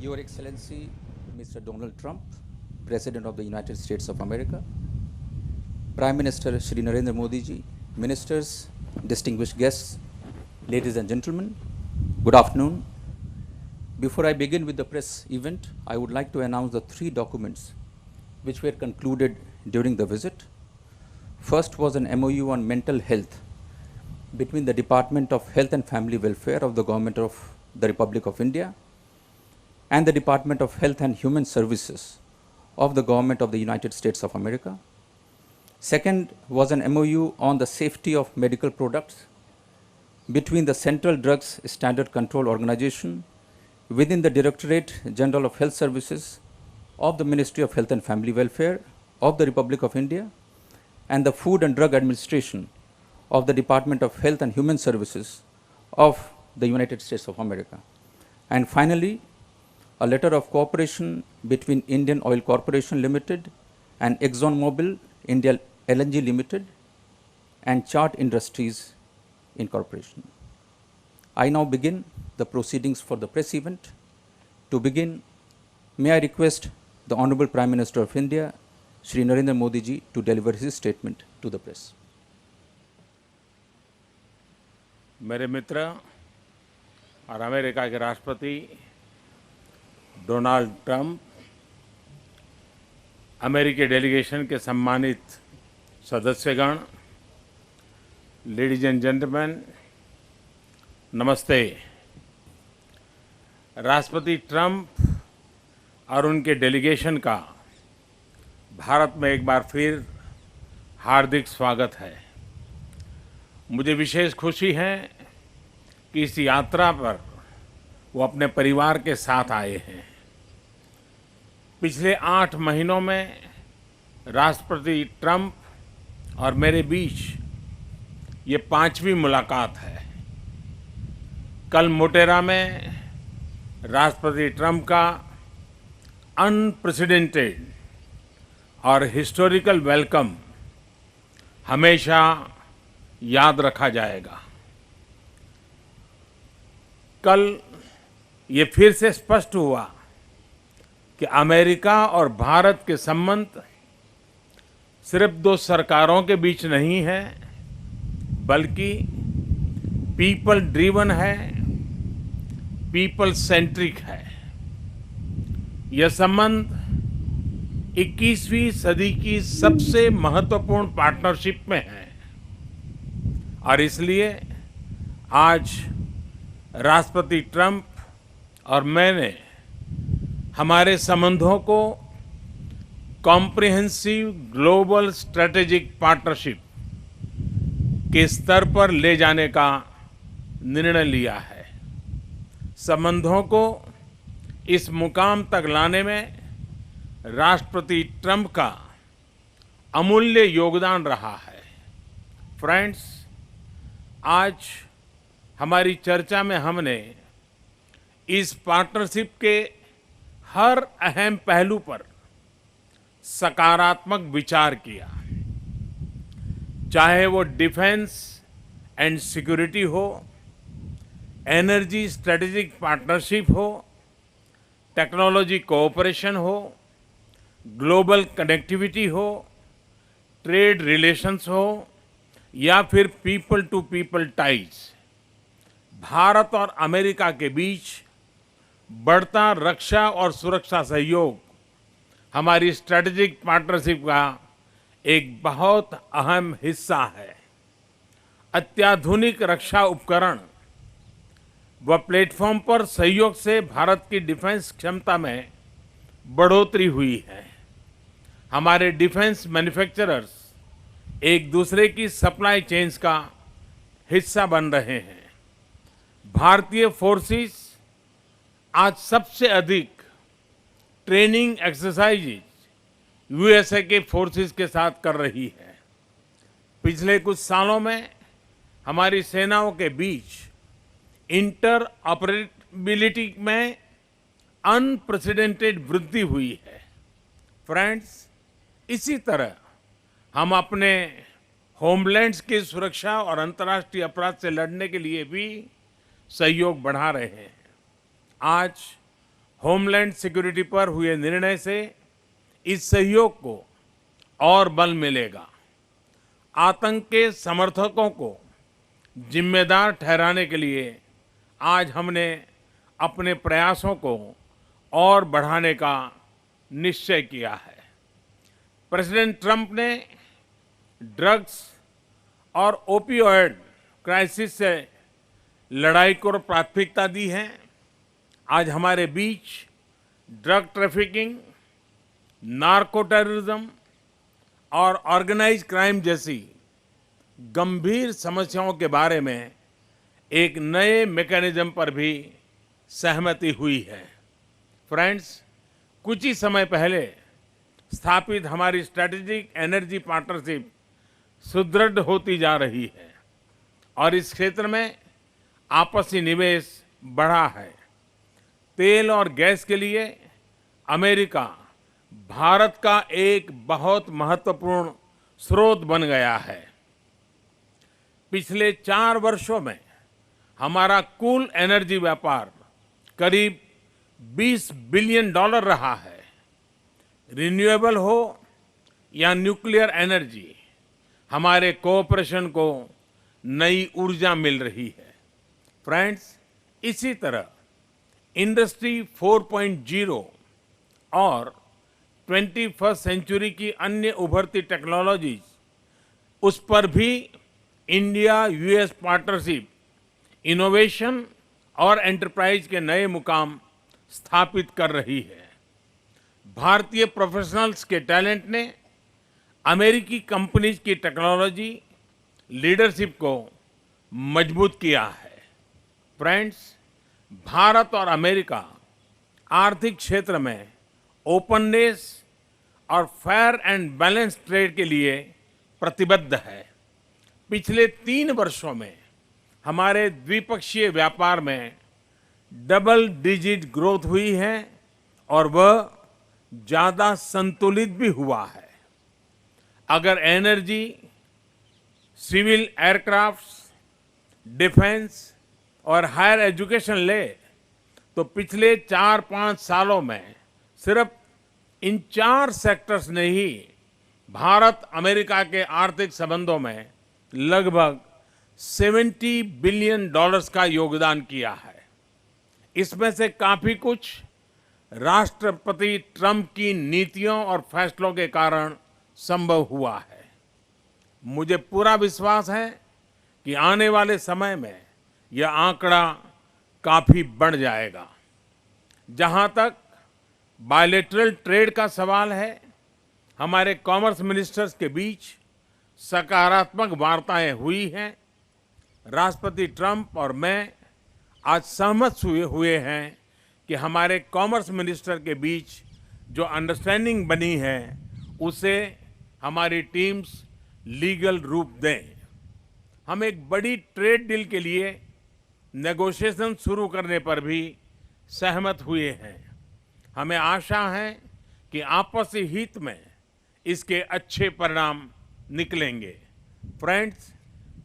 Your Excellency, Mr. Donald Trump, President of the United States of America, Prime Minister Shri Narendra Modi ji, ministers, distinguished guests, ladies and gentlemen, good afternoon. Before I begin with the press event, I would like to announce the three documents which were concluded during the visit. First was an MOU on mental health between the Department of Health and Family Welfare of the Government of the Republic of India and the Department of Health and Human Services of the Government of the United States of America. Second was an MOU on the safety of medical products between the Central Drugs Standard Control Organization within the Directorate General of Health Services of the Ministry of Health and Family Welfare of the Republic of India and the Food and Drug Administration of the Department of Health and Human Services of the United States of America. And finally, a letter of cooperation between Indian Oil Corporation Limited and ExxonMobil India LNG Limited and Chart Industries Incorporation. I now begin the proceedings for the press event. To begin, may I request the Honorable Prime Minister of India, Shri Narendra Modi ji, to deliver his statement to the press. मेरे मित्र और America के राष्ट्रपति Donald Trump, अमेरिकी delegation के सम्मानित सदस्यगण, ladies and gentleman, नमस्ते। राष्ट्रपति Trump और उनके डेलीगेशन का भारत में एक बार फिर हार्दिक स्वागत है। मुझे विशेष खुशी है कि इस यात्रा पर वो अपने परिवार के साथ आए हैं। पिछले 8 महीनों में राष्ट्रपति ट्रंप और मेरे बीच ये 5वीं मुलाकात है। कल मोटेरा में राष्ट्रपति ट्रंप का अनप्रेसिडेंटेड और हिस्टोरिकल वेलकम हमेशा याद रखा जाएगा। कल ये फिर से स्पष्ट हुआ कि अमेरिका और भारत के संबंध सिर्फ 2 सरकारों के बीच नहीं है, बल्कि पीपल ड्रिवन है, पीपल सेंट्रिक है। यह संबंध 21वीं सदी की सबसे महत्वपूर्ण पार्टनरशिप में है और इसलिए आज राष्ट्रपति ट्रंप और मैंने हमारे संबंधों को कॉम्प्रिहेंसिव ग्लोबल स्ट्रेटेजिक पार्टनरशिप के स्तर पर ले जाने का निर्णय लिया है। संबंधों को इस मुकाम तक लाने में राष्ट्रपति ट्रंप का अमूल्य योगदान रहा है। फ्रेंड्स, आज हमारी चर्चा में हमने इस पार्टनरशिप के हर अहम पहलू पर सकारात्मक विचार किया, चाहे वो डिफेंस एंड सिक्योरिटी हो, एनर्जी स्ट्रेटेजिक पार्टनरशिप हो, टेक्नोलॉजी कोऑपरेशन हो, ग्लोबल कनेक्टिविटी हो, ट्रेड रिलेशंस हो या फिर people to people ties. Bharat और अमेरिका के बीच बढ़ता रक्षा और सुरक्षा सहयोग हमारी स्ट्रेटेजिक पार्टनरशिप का एक बहुत अहम हिस्सा है। अत्याधुनिक रक्षा उपकरण व प्लेटफॉर्म पर सहयोग से भारत की डिफेंस क्षमता में बढ़ोतरी हुई है। हमारे डिफेंस मैन्युफैक्चरर्स एक दूसरे की सप्लाई चेन्स का हिस्सा बन रहे हैं। भारतीय फोर्सेस आज सबसे अधिक ट्रेनिंग एक्सरसाइजेज यूएसए के फोर्सेस के साथ कर रही है। पिछले कुछ सालों में हमारी सेनाओं के बीच इंटर ऑपरेबिलिटी में अनप्रेसिडेंटेड वृद्धि हुई है। फ्रेंड्स, इसी तरह हम अपने होमलैंड्स की सुरक्षा और अंतर्राष्ट्रीय अपराध से लड़ने के लिए भी सहयोग बढ़ा रहे हैं। आज होमलैंड सिक्योरिटी पर हुए निर्णय से इस सहयोग को और बल मिलेगा। आतंक के समर्थकों को जिम्मेदार ठहराने के लिए आज हमने अपने प्रयासों को और बढ़ाने का निश्चय किया है। प्रेसिडेंट ट्रंप ने ड्रग्स और ओपियोइड क्राइसिस से लड़ाई को प्राथमिकता दी है। आज हमारे बीच ड्रग ट्रैफिकिंग, नार्को टेररिज्म और ऑर्गेनाइज क्राइम जैसी गंभीर समस्याओं के बारे में एक नए मैकेनिज्म पर भी सहमति हुई है। फ्रेंड्स, कुछ ही समय पहले स्थापित हमारी स्ट्रैटेजिक एनर्जी पार्टनरशिप सुदृढ़ होती जा रही है और इस क्षेत्र में आपसी निवेश बढ़ा है। तेल और गैस के लिए अमेरिका भारत का एक बहुत महत्वपूर्ण स्रोत बन गया है। पिछले 4 वर्षों में हमारा कुल एनर्जी व्यापार करीब $20 बिलियन रहा है। रिन्यूएबल हो या न्यूक्लियर एनर्जी, हमारे कोऑपरेशन को नई ऊर्जा मिल रही है। फ्रेंड्स, इसी तरह इंडस्ट्री 4.0 और 21st सेंचुरी की अन्य उभरती टेक्नोलॉजीज, उस पर भी इंडिया यूएस पार्टनरशिप इनोवेशन और एंटरप्राइज के नए मुकाम स्थापित कर रही है। भारतीय प्रोफेशनल्स के टैलेंट ने अमेरिकी कंपनीज की टेक्नोलॉजी लीडरशिप को मजबूत किया है। फ्रेंड्स, भारत और अमेरिका आर्थिक क्षेत्र में ओपननेस और फेयर एंड बैलेंस ट्रेड के लिए प्रतिबद्ध है। पिछले 3 वर्षों में हमारे द्विपक्षीय व्यापार में डबल डिजिट ग्रोथ हुई है और वह ज्यादा संतुलित भी हुआ है। अगर एनर्जी, सिविल एयरक्राफ्ट्स, डिफेंस और हायर एजुकेशन ले तो पिछले 4-5 सालों में सिर्फ इन 4 सेक्टर्स ने ही भारत अमेरिका के आर्थिक संबंधों में लगभग $70 बिलियन का योगदान किया है। इसमें से काफी कुछ राष्ट्रपति ट्रंप की नीतियों और फैसलों के कारण संभव हुआ है। मुझे पूरा विश्वास है कि आने वाले समय में यह आंकड़ा काफी बढ़ जाएगा। जहां तक बायलैटरल ट्रेड का सवाल है, हमारे कॉमर्स मिनिस्टर्स के बीच सकारात्मक वार्ताएं हुई हैं। राष्ट्रपति ट्रंप और मैं आज सहमत हुए हैं कि हमारे कॉमर्स मिनिस्टर के बीच जो अंडरस्टैंडिंग बनी है उसे हमारी टीम्स लीगल रूप दें। हम एक बड़ी ट्रेड डील के लिए नेगोशिएशन शुरू करने पर भी सहमत हुए हैं। हमें आशा है कि आपसी हित में इसके अच्छे परिणाम निकलेंगे। फ्रेंड्स,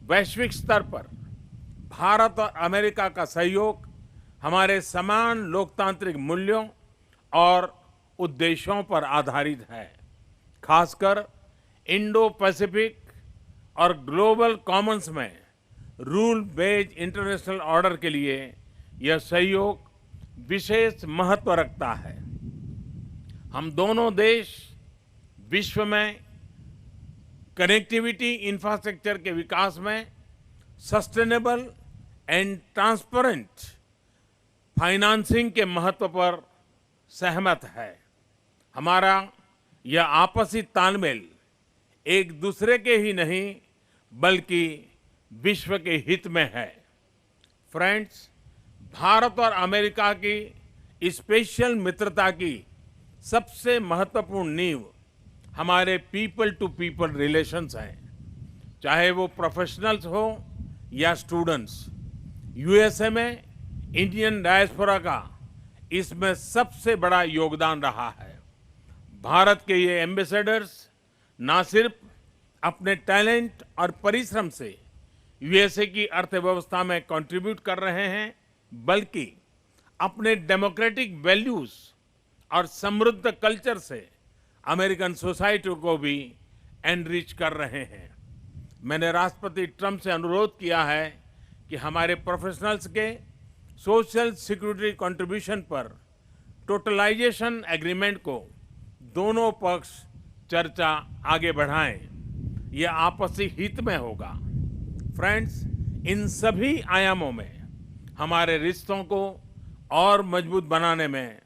वैश्विक स्तर पर भारत और अमेरिका का सहयोग हमारे समान लोकतांत्रिक मूल्यों और उद्देश्यों पर आधारित है। खासकर इंडो पैसिफिक और ग्लोबल कॉमन्स में रूल बेस्ड इंटरनेशनल ऑर्डर के लिए यह सहयोग विशेष महत्व रखता है। हम दोनों देश विश्व में कनेक्टिविटी इंफ्रास्ट्रक्चर के विकास में सस्टेनेबल एंड ट्रांसपेरेंट फाइनेंसिंग के महत्व पर सहमत है। हमारा यह आपसी तालमेल एक दूसरे के ही नहीं बल्कि विश्व के हित में है। फ्रेंड्स, भारत और अमेरिका की स्पेशल मित्रता की सबसे महत्वपूर्ण नींव हमारे पीपल टू पीपल रिलेशंस हैं। चाहे वो प्रोफेशनल्स हो या स्टूडेंट्स। यूएसए में इंडियन डायस्पोरा का इसमें सबसे बड़ा योगदान रहा है। भारत के ये एम्बेसडर्स ना सिर्फ अपने टैलेंट और परिश्रम से यूएसए की अर्थव्यवस्था में कंट्रीब्यूट कर रहे हैं, बल्कि अपने डेमोक्रेटिक वैल्यूज और समृद्ध कल्चर से अमेरिकन सोसाइटी को भी एनरिच कर रहे हैं। मैंने राष्ट्रपति ट्रंप से अनुरोध किया है कि हमारे प्रोफेशनल्स के सोशल सिक्योरिटी कंट्रीब्यूशन पर टोटलाइजेशन एग्रीमेंट को दोनों पक्ष चर्चा आगे बढ़ाएं। यह आपसी हित में होगा। फ्रेंड्स, इन सभी आयामों में हमारे रिश्तों को और मजबूत बनाने में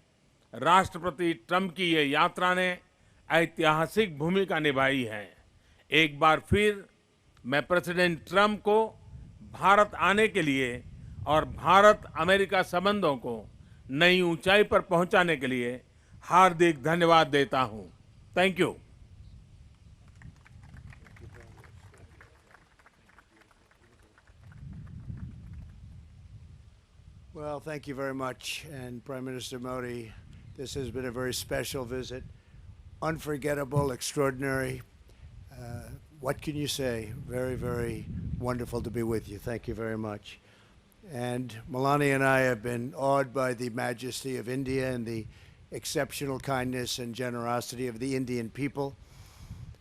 राष्ट्रपति ट्रंप की ये यात्रा ने ऐतिहासिक भूमिका निभाई है। एक बार फिर मैं प्रेसिडेंट ट्रंप को भारत आने के लिए और भारत अमेरिका संबंधों को नई ऊंचाई पर पहुंचाने के लिए हार्दिक धन्यवाद देता हूं। Thank you. Well, thank you very much. And Prime Minister Modi, this has been a very special visit. Unforgettable, extraordinary. What can you say? Very, very wonderful to be with you. Thank you very much. And Melania and I have been awed by the majesty of India and the exceptional kindness and generosity of the Indian people.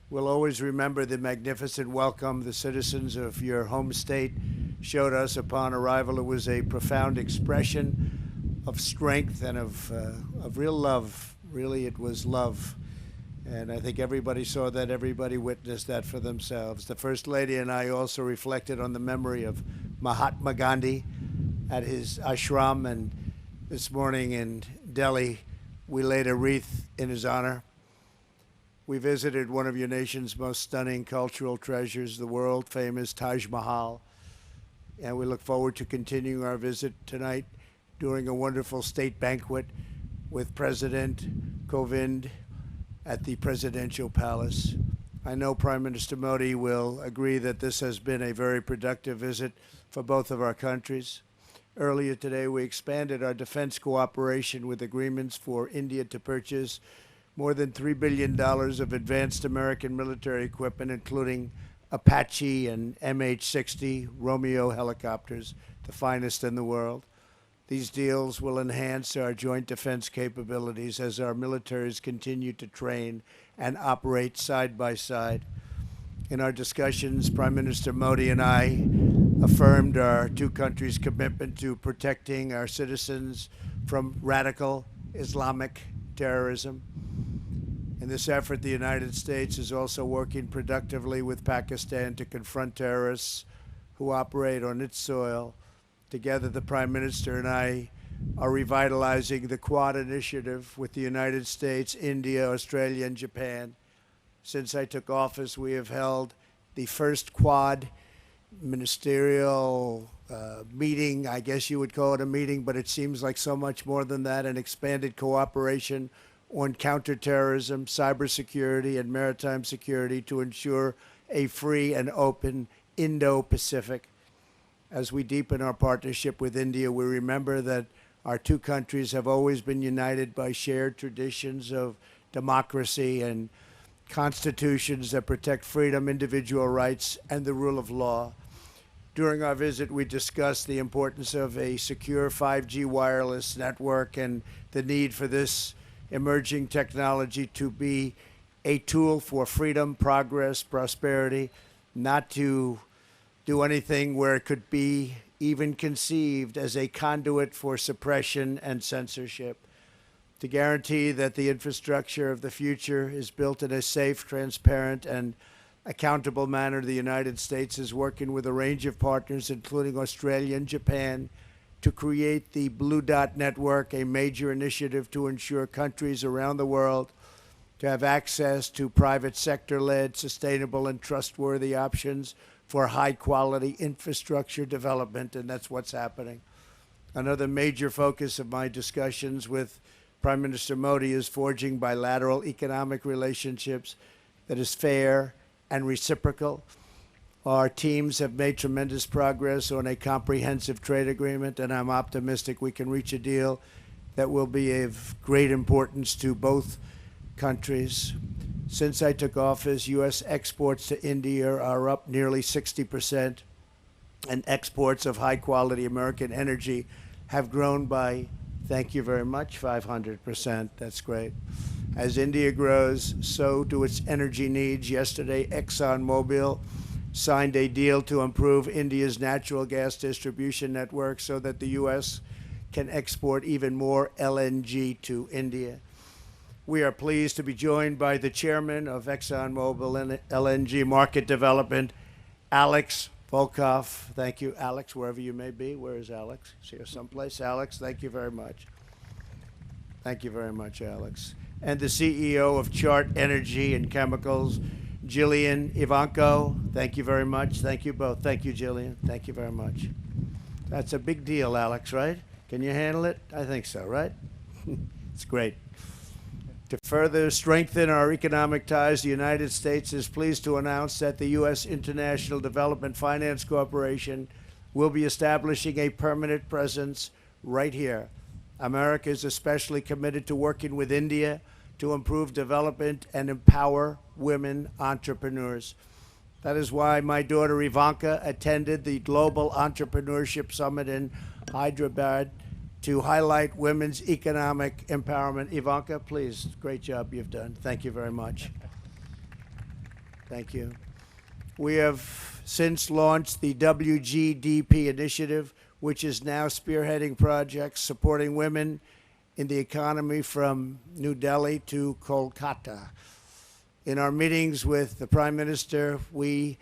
We'll always remember the magnificent welcome the citizens of your home state showed us upon arrival. It was a profound expression of strength and of real love. Really, it was love. And I think everybody saw that, everybody witnessed that for themselves. The First Lady and I also reflected on the memory of Mahatma Gandhi at his ashram, and this morning in Delhi, we laid a wreath in his honor. We visited one of your nation's most stunning cultural treasures, the world-famous Taj Mahal, and we look forward to continuing our visit tonight during a wonderful state banquet with President Kovind at the Presidential Palace. I know Prime Minister Modi will agree that this has been a very productive visit for both of our countries. Earlier today, we expanded our defense cooperation with agreements for India to purchase more than $3 billion of advanced American military equipment, including Apache and MH-60 Romeo helicopters, the finest in the world. These deals will enhance our joint defense capabilities as our militaries continue to train and operate side by side. In our discussions, Prime Minister Modi and I affirmed our two countries' commitment to protecting our citizens from radical Islamic terrorism. In this effort, the United States is also working productively with Pakistan to confront terrorists who operate on its soil. Together, the Prime Minister and I are revitalizing the Quad initiative with the United States, India, Australia, and Japan. Since I took office, we have held the first Quad ministerial meeting. I guess you would call it a meeting, but it seems like so much more than that, an expanded cooperation on counterterrorism, cybersecurity, and maritime security to ensure a free and open Indo-Pacific. As we deepen our partnership with India, we remember that our two countries have always been united by shared traditions of democracy and constitutions that protect freedom, individual rights, and the rule of law. During our visit, we discussed the importance of a secure 5G wireless network and the need for this emerging technology to be a tool for freedom, progress, prosperity, not to do anything where it could be even conceived as a conduit for suppression and censorship. To guarantee that the infrastructure of the future is built in a safe, transparent, and accountable manner, the United States is working with a range of partners, including Australia and Japan, to create the Blue Dot Network, a major initiative to ensure countries around the world to have access to private sector-led, sustainable, and trustworthy options for high-quality infrastructure development, and that's what's happening. Another major focus of my discussions with Prime Minister Modi is forging bilateral economic relationships that is fair and reciprocal. Our teams have made tremendous progress on a comprehensive trade agreement, and I'm optimistic we can reach a deal that will be of great importance to both countries. Since I took office, U.S. exports to India are up nearly 60%, and exports of high-quality American energy have grown by Thank you very much. 500%. That's great. As India grows, so do its energy needs. Yesterday, ExxonMobil signed a deal to improve India's natural gas distribution network so that the U.S. can export even more LNG to India. We are pleased to be joined by the chairman of ExxonMobil LNG Market Development, Alex Volkov. Thank you, Alex, wherever you may be. Where is Alex? Is here someplace? Alex, thank you very much. Thank you very much, Alex. And the CEO of Chart Energy and Chemicals, Jillian Ivanko. Thank you very much. Thank you both. Thank you, Jillian. Thank you very much. That's a big deal, Alex, right? Can you handle it? I think so, right? It's great. To further strengthen our economic ties, the United States is pleased to announce that the U.S. International Development Finance Corporation will be establishing a permanent presence right here. America is especially committed to working with India to improve development and empower women entrepreneurs. That is why my daughter Ivanka attended the Global Entrepreneurship Summit in Hyderabad to highlight women's economic empowerment. Ivanka, please, great job you've done. Thank you very much. Thank you. We have since launched the WGDP initiative, which is now spearheading projects supporting women in the economy from New Delhi to Kolkata. In our meetings with the Prime Minister, we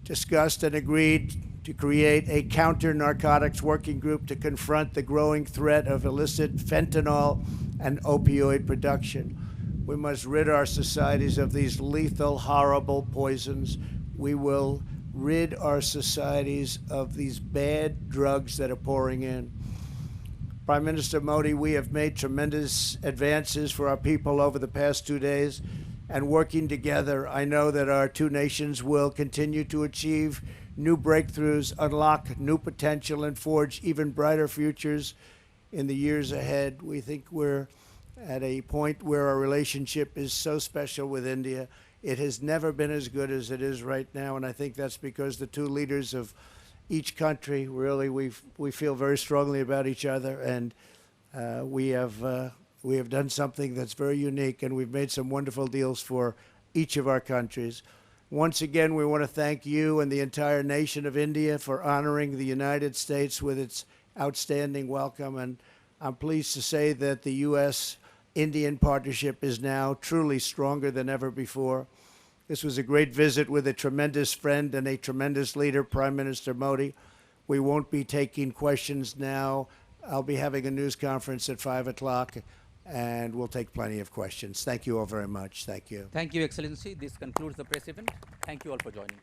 discussed and agreed to create a counter-narcotics working group to confront the growing threat of illicit fentanyl and opioid production. We must rid our societies of these lethal, horrible poisons. We will rid our societies of these bad drugs that are pouring in. Prime Minister Modi, we have made tremendous advances for our people over the past 2 days, and working together, I know that our two nations will continue to achieve new breakthroughs, unlock new potential, and forge even brighter futures in the years ahead. We think we're at a point where our relationship is so special with India. It has never been as good as it is right now, and I think that's because the two leaders of each country, really, we feel very strongly about each other, and we have done something that's very unique, and we've made some wonderful deals for each of our countries. Once again, we want to thank you and the entire nation of India for honoring the United States with its outstanding welcome, and I'm pleased to say that the U.S.-Indian partnership is now truly stronger than ever before. This was a great visit with a tremendous friend and a tremendous leader, Prime Minister Modi. We won't be taking questions now. I'll be having a news conference at 5 o'clock, and we'll take plenty of questions. Thank you all very much. Thank you. Thank you, Excellency. This concludes the press event. Thank you all for joining.